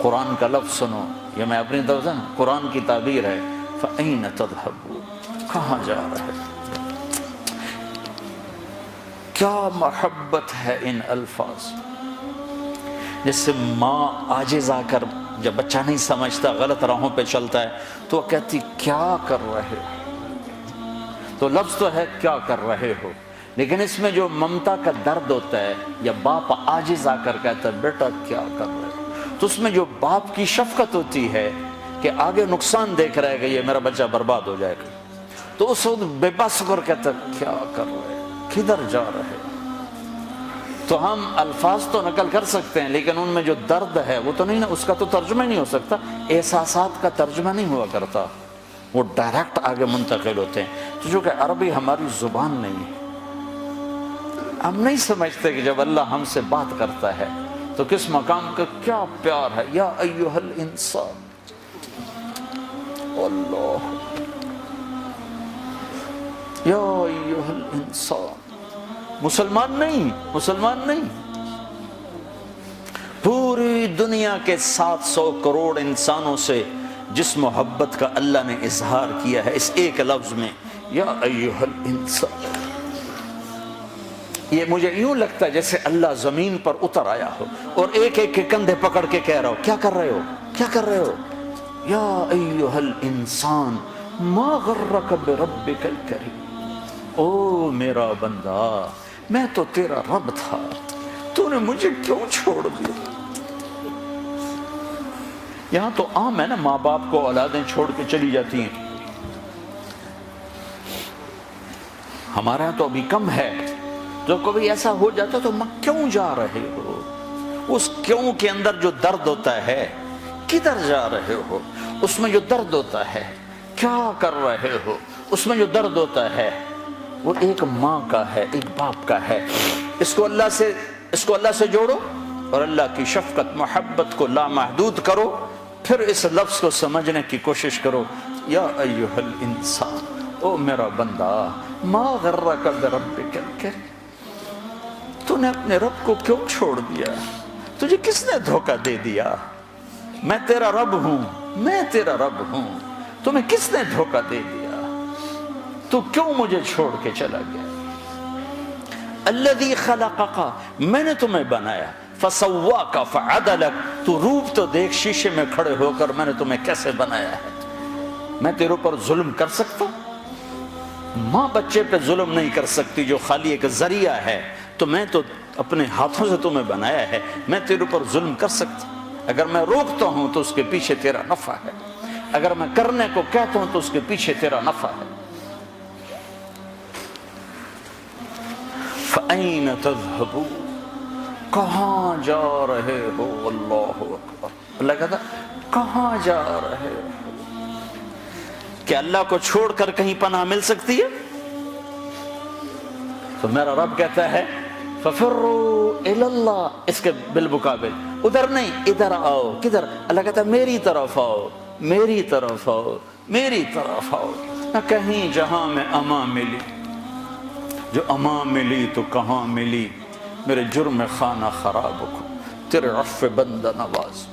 قرآن کا لفظ سنو، یہ میں اپنی طرف سے قرآن کی تعبیر ہے، فَأَيْنَ تَذْهَبُونَ، کہاں جا رہے؟ کیا محبت ہے ان الفاظ، جیسے ماں عاجز آ کر جب بچہ نہیں سمجھتا غلط راہوں پہ چلتا ہے تو وہ کہتی کیا کر رہے ہو، تو لفظ تو ہے کیا کر رہے ہو، لیکن اس میں جو ممتا کا درد ہوتا ہے، یا باپ عاجز آ کر کہتا ہے بیٹا کیا کر رہے ہو، تو اس میں جو باپ کی شفقت ہوتی ہے کہ آگے نقصان دیکھ رہا ہے کہ یہ میرا بچہ برباد ہو جائے گا، تو اس وقت بے بس کر کہتا ہے کیا کر رہے، کدھر جا رہے۔ تو ہم الفاظ تو نقل کر سکتے ہیں لیکن ان میں جو درد ہے وہ تو نہیں، اس کا تو ترجمہ نہیں ہو سکتا، احساسات کا ترجمہ نہیں ہوا کرتا، وہ ڈائریکٹ آگے منتقل ہوتے ہیں۔ تو جو کہ عربی ہماری زبان نہیں ہے، ہم نہیں سمجھتے کہ جب اللہ ہم سے بات کرتا ہے تو کس مقام کا کیا پیار ہے، یا ایھا الانسان، اللہ یا ایھا الانسان، مسلمان نہیں، پوری دنیا کے 700 کروڑ انسانوں سے جس محبت کا اللہ نے اظہار کیا ہے اس ایک لفظ میں، یا ایھا الانسان، یہ مجھے یوں لگتا ہے جیسے اللہ زمین پر اتر آیا ہو اور ایک ایک کے کندھے پکڑ کے کہہ رہا ہو کیا کر رہے ہو، یا ایھا الانسان ما غرک بربک الکریم، او میرا بندہ میں تو تیرا رب تھا، تو نے مجھے کیوں چھوڑ دیا۔ یہاں تو عام ہے نا، ماں باپ کو اولادیں چھوڑ کے چلی جاتی ہیں، ہمارے یہاں تو ابھی کم ہے، جو کبھی ایسا ہو جاتا تو کیوں جا رہے ہو، اس کیوں کے اندر جو درد ہوتا ہے، کدھر جا رہے ہو، اس میں جو درد ہوتا ہے، کیا کر رہے ہو، اس میں جو درد ہوتا ہے، وہ ایک ماں کا ہے، ایک باپ کا ہے۔ اس کو اللہ سے جوڑو اور اللہ کی شفقت محبت کو لامحدود کرو، پھر اس لفظ کو سمجھنے کی کوشش کرو، یا ایھا الانسان، او میرا بندہ، ما غرک بربک الکریم، تو نے اپنے رب کو کیوں چھوڑ دیا، تجھے کس نے دھوکہ دے دیا، میں تیرا رب ہوں، تمہیں کس نے دھوکہ دے دیا، تو کیوں مجھے چھوڑ کے چلا گیا۔ الذی خلقک، میں نے تمہیں بنایا، فسواک فعدلک، تو روپ تو دیکھ شیشے میں کھڑے ہو کر میں نے تمہیں کیسے بنایا ہے، میں تیرے اوپر ظلم کر سکتا ہوں؟ ماں بچے پہ ظلم نہیں کر سکتی جو خالی ایک ذریعہ ہے، تو میں تو اپنے ہاتھوں سے تمہیں بنایا ہے، میں تیرے اوپر ظلم کر سکتا ہوں؟ اگر میں روکتا ہوں تو اس کے پیچھے تیرا نفع ہے، اگر میں کرنے کو کہتا ہوں تو اس کے پیچھے تیرا نفع ہے۔ فَأَيْنَ تَذْهَبُونَ، کہاں جا رہے ہو، اللہ اکبر، اللہ کہتا کہاں جا رہے ہو، کہ اللہ کو چھوڑ کر کہیں پناہ مل سکتی ہے؟ تو میرا رب کہتا ہے فَفِرُّوا إِلَى اللَّهِ، اس کے بالمقابل ادھر نہیں، ادھر آؤ، کدھر؟ اللہ کہتا ہے میری طرف آؤ، میری طرف آؤ، میری طرف آؤ، نہ کہیں جہاں میں امان ملی، جو امان ملی تو کہاں ملی، میرے جرم خانہ خراب کو تیرے عفو بندہ نواز۔